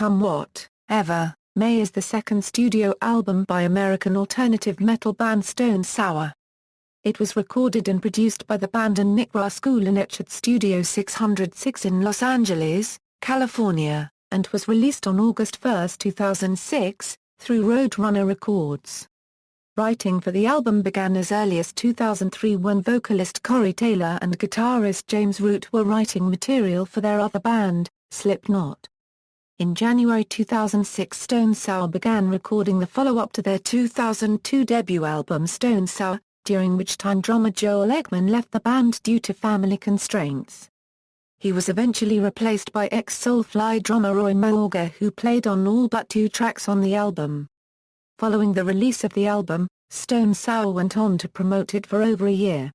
Come What Ever May is the second studio album by American alternative metal band Stone Sour. It was recorded and produced by the band and Nick Raskulinecz at Studio 606 in Los Angeles, California, and was released on August 1, 2006, through Roadrunner Records. Writing for the album began as early as 2003 when vocalist Corey Taylor and guitarist James Root were writing material for their other band, Slipknot. In January 2006 Stone Sour began recording the follow-up to their 2002 debut album Stone Sour, during which time drummer Joel Ekman left the band due to family constraints. He was eventually replaced by ex-Soulfly drummer Roy Mayorga, who played on all but 2 tracks on the album. Following the release of the album, Stone Sour went on to promote it for over a year,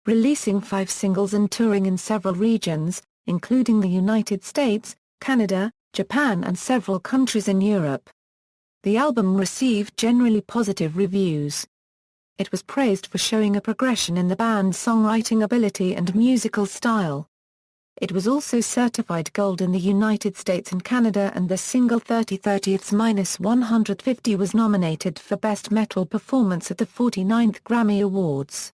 releasing 5 singles and touring in several regions, including the United States, Canada, Japan and several countries in Europe. The album received generally positive reviews. It was praised for showing a progression in the band's songwriting ability and musical style. It was also certified gold in the United States and Canada, and the single 30/30-150 was nominated for Best Metal Performance at the 49th Grammy Awards.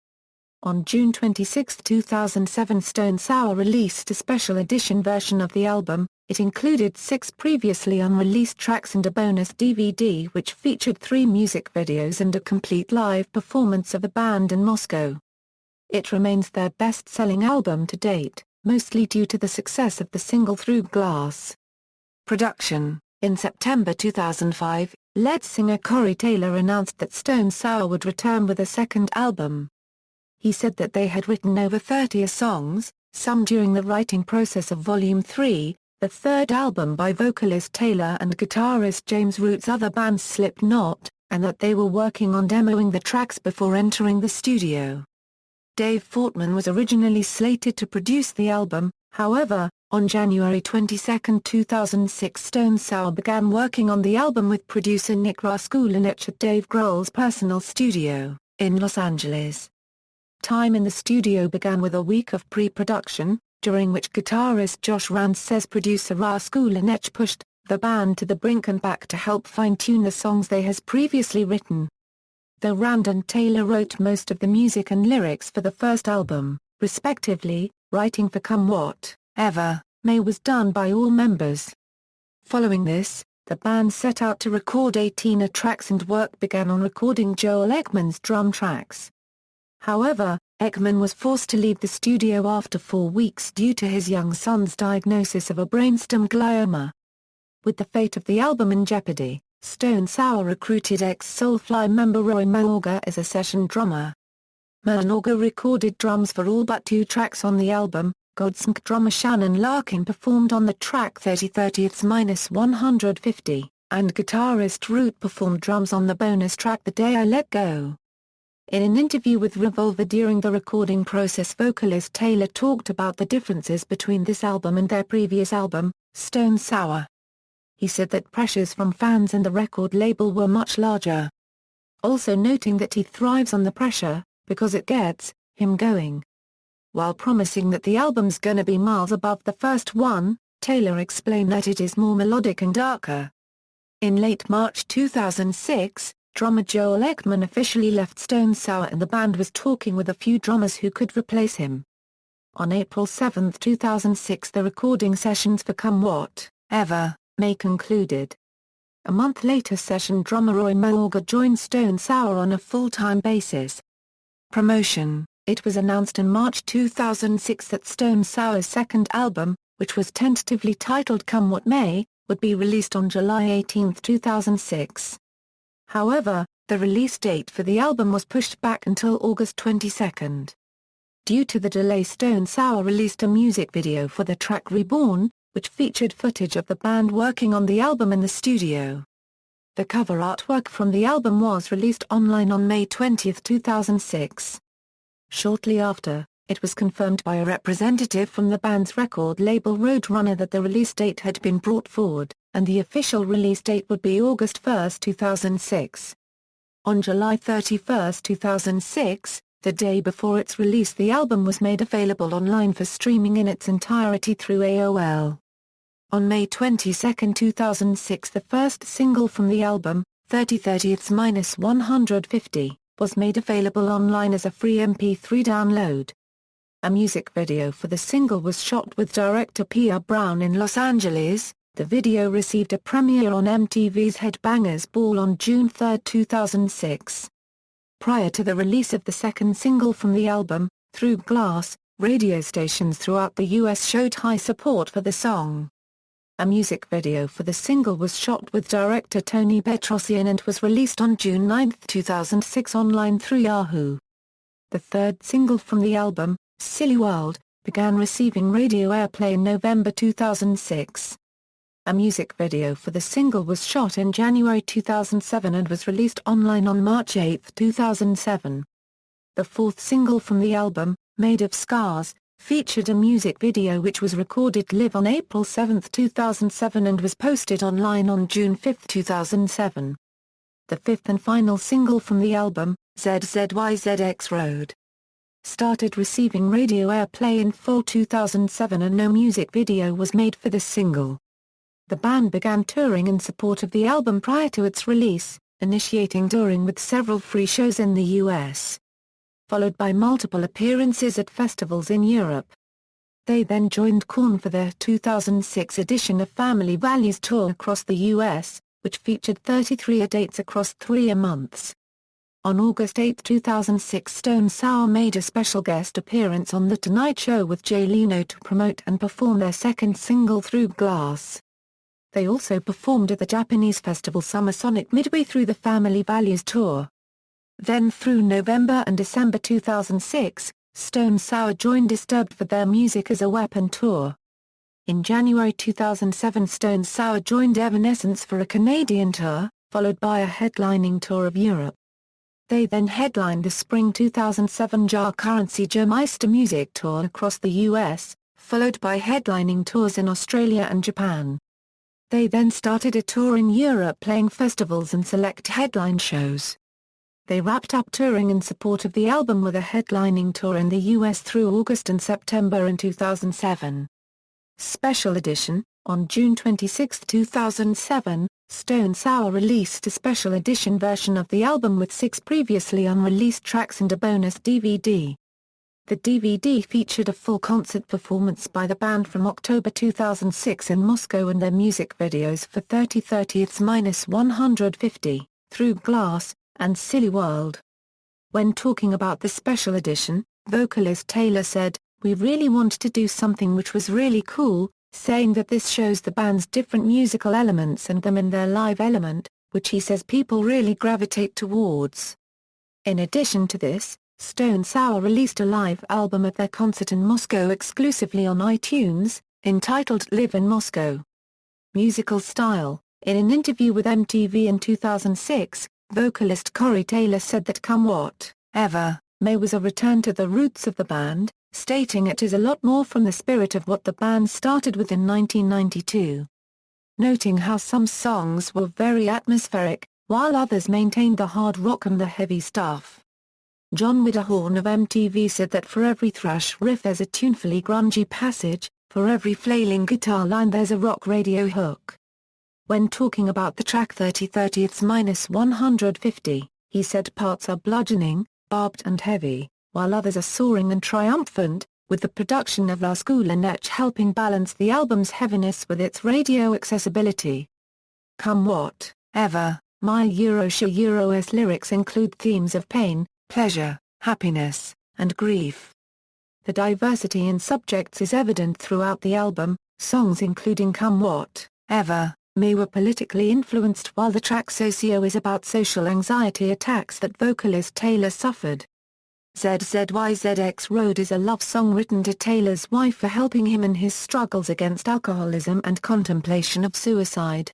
On June 26, 2007 Stone Sour released a special edition version of the album. It included 6 previously unreleased tracks and a bonus DVD which featured 3 music videos and a complete live performance of the band in Moscow. It remains their best-selling album to date, mostly due to the success of the single Through Glass. Production. In September 2005, lead singer Corey Taylor announced that Stone Sour would return with a second album. He said that they had written over 30 songs, some during the writing process of Volume 3, the third album by vocalist Taylor and guitarist James Root's other band Slipknot, and that they were working on demoing the tracks before entering the studio. Dave Fortman was originally slated to produce the album, however, on January 22, 2006 Stone Sour began working on the album with producer Nick Raskulinecz at Dave Grohl's personal studio, in Los Angeles. Time in the studio began with a week of pre-production, during which guitarist Josh Rand says producer Raskulinecz pushed the band to the brink and back to help fine-tune the songs they has previously written. Though Rand and Taylor wrote most of the music and lyrics for the first album, respectively, writing for Come What Ever May was done by all members. Following this, the band set out to record 18 tracks and work began on recording Joel Ekman's drum tracks. However, Ekman was forced to leave the studio after 4 weeks due to his young son's diagnosis of a brainstem glioma. With the fate of the album in jeopardy, Stone Sour recruited ex-Soulfly member Roy Mayorga as a session drummer. Mayorga recorded drums for all but 2 tracks on the album. Godsmack drummer Shannon Larkin performed on the track 30/30-150, and guitarist Root performed drums on the bonus track The Day I Let Go. In an interview with Revolver during the recording process, vocalist Taylor talked about the differences between this album and their previous album, Stone Sour. He said that pressures from fans and the record label were much larger. Also noting that he thrives on the pressure, because it gets him going. While promising that the album's gonna be miles above the first one, Taylor explained that it is more melodic and darker. In late March 2006, drummer Joel Ekman officially left Stone Sour and the band was talking with a few drummers who could replace him. On April 7, 2006 the recording sessions for Come What Ever May concluded. A month later session drummer Roy Mayorga joined Stone Sour on a full-time basis. Promotion. It was announced in March 2006 that Stone Sour's second album, which was tentatively titled Come What May, would be released on July 18, 2006. However, the release date for the album was pushed back until August 22. Due to the delay, Stone Sour released a music video for the track Reborn, which featured footage of the band working on the album in the studio. The cover artwork from the album was released online on May 20, 2006. Shortly after, it was confirmed by a representative from the band's record label Roadrunner that the release date had been brought forward, and the official release date would be August 1, 2006. On July 31, 2006, the day before its release, the album was made available online for streaming in its entirety through AOL. On May 22, 2006, the first single from the album, 30/30ths-150, was made available online as a free MP3 download. A music video for the single was shot with director P.R. Brown in Los Angeles. The video received a premiere on MTV's Headbangers Ball on June 3, 2006. Prior to the release of the second single from the album, Through Glass, radio stations throughout the U.S. showed high support for the song. A music video for the single was shot with director Tony Petrosian and was released on June 9, 2006 online through Yahoo. The third single from the album, Silly World, began receiving radio airplay in November 2006. A music video for the single was shot in January 2007 and was released online on March 8, 2007. The fourth single from the album, Made of Scars, featured a music video which was recorded live on April 7, 2007 and was posted online on June 5, 2007. The fifth and final single from the album, ZZYZX Road, started receiving radio airplay in fall 2007 and no music video was made for this single. The band began touring in support of the album prior to its release, initiating touring with several free shows in the US, followed by multiple appearances at festivals in Europe. They then joined Korn for their 2006 edition of Family Values tour across the US, which featured 33 dates across 3 months. On August 8, 2006, Stone Sour made a special guest appearance on The Tonight Show with Jay Leno to promote and perform their second single Through Glass. They also performed at the Japanese festival Summer Sonic midway through the Family Values tour. Then through November and December 2006, Stone Sour joined Disturbed for their Music as a Weapon tour. In January 2007, Stone Sour joined Evanescence for a Canadian tour, followed by a headlining tour of Europe. They then headlined the spring 2007 Jar Currency Jahrmeister Music Tour across the US, followed by headlining tours in Australia and Japan. They then started a tour in Europe playing festivals and select headline shows. They wrapped up touring in support of the album with a headlining tour in the US through August and September in 2007. Special Edition, on June 26, 2007, Stone Sour released a special edition version of the album with 6 previously unreleased tracks and a bonus DVD. The DVD featured a full concert performance by the band from October 2006 in Moscow and their music videos for 30/30ths-150, Through Glass, and Silly World. When talking about the special edition, vocalist Taylor said, "We really wanted to do something which was really cool, saying that this shows the band's different musical elements and them in their live element, which he says people really gravitate towards." In addition to this, Stone Sour released a live album at their concert in Moscow exclusively on iTunes, entitled Live in Moscow. Musical style. In an interview with MTV in 2006, vocalist Corey Taylor said that Come What Ever May was a return to the roots of the band, stating it is a lot more from the spirit of what the band started with in 1992. Noting how some songs were very atmospheric, while others maintained the hard rock and the heavy stuff. John Wiederhorn of MTV said that for every thrash riff there's a tunefully grungy passage, for every flailing guitar line there's a rock radio hook. When talking about the track 30/30ths-150, he said parts are bludgeoning, barbed and heavy, while others are soaring and triumphant, with the production of Raskulinecz helping balance the album's heaviness with its radio accessibility. Come What Ever, My Euro's lyrics include themes of pain, pleasure, happiness, and grief. The diversity in subjects is evident throughout the album. Songs including Come What Ever May were politically influenced, while the track Socio is about social anxiety attacks that vocalist Taylor suffered. ZZYZX Road is a love song written to Taylor's wife for helping him in his struggles against alcoholism and contemplation of suicide.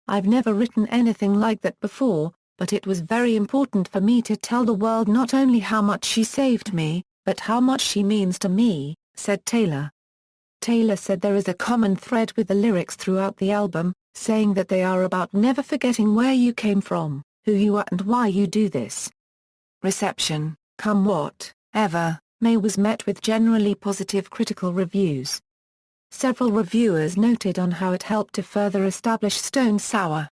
"I've never written anything like that before, but it was very important for me to tell the world not only how much she saved me, but how much she means to me," said Taylor. Taylor said there is a common thread with the lyrics throughout the album, saying that they are about never forgetting where you came from, who you are and why you do this. Reception. Come What Ever May was met with generally positive critical reviews. several reviewers noted on how it helped to further establish Stone Sour.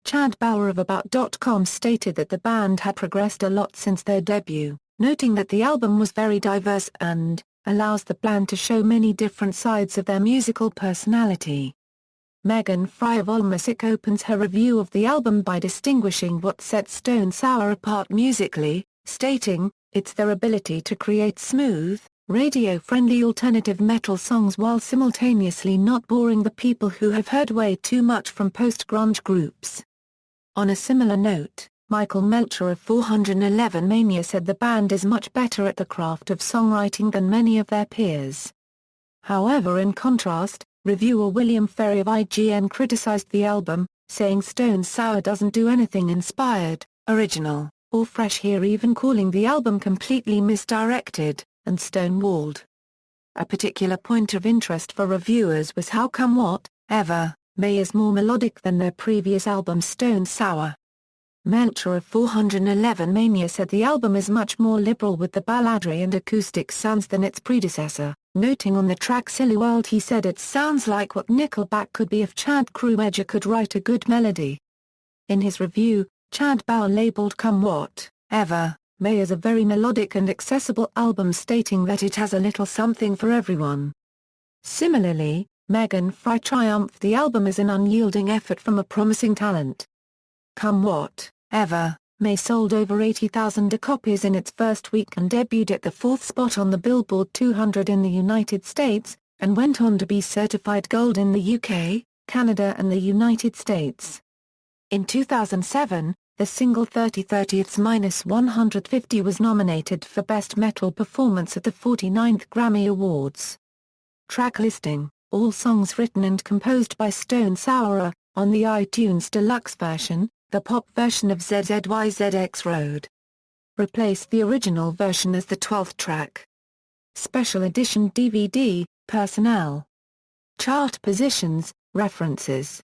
Chad Bauer of About.com stated that the band had progressed a lot since their debut, noting that the album was very diverse and allows the band to show many different sides of their musical personality. Megan Fry of AllMusic opens her review of the album by distinguishing what sets Stone Sour apart musically, stating, "It's their ability to create smooth, radio-friendly alternative metal songs while simultaneously not boring the people who have heard way too much from post-grunge groups." On a similar note, Michael Melcher of 411 Mania said the band is much better at the craft of songwriting than many of their peers. However, in contrast, reviewer William Ferry of IGN criticized the album, saying Stone Sour doesn't do anything inspired, original, or fresh here, even calling the album completely misdirected and stonewalled. A particular point of interest for reviewers was how come What Ever May is more melodic than their previous album Stone Sour. Melcher of 411 Mania said the album is much more liberal with the balladry and acoustic sounds than its predecessor, noting on the track Silly World he said it sounds like what Nickelback could be if Chad Kroeger could write a good melody. In his review, Chad Bauer labeled Come What Ever May as a very melodic and accessible album, stating that it has a little something for everyone. Similarly, Megan Fry triumphed the album as an unyielding effort from a promising talent. Come What Ever May sold over 80,000 copies in its first week and debuted at the 4th spot on the Billboard 200 in the United States, and went on to be certified gold in the UK, Canada and the United States. In 2007, the single 30/30ths-150 was nominated for Best Metal Performance at the 49th Grammy Awards. Track listing: all songs written and composed by Stone Sour. On the iTunes Deluxe version, the pop version of ZZYZX Road replaced the original version as the 12th track. Special edition DVD, personnel. Chart positions, references.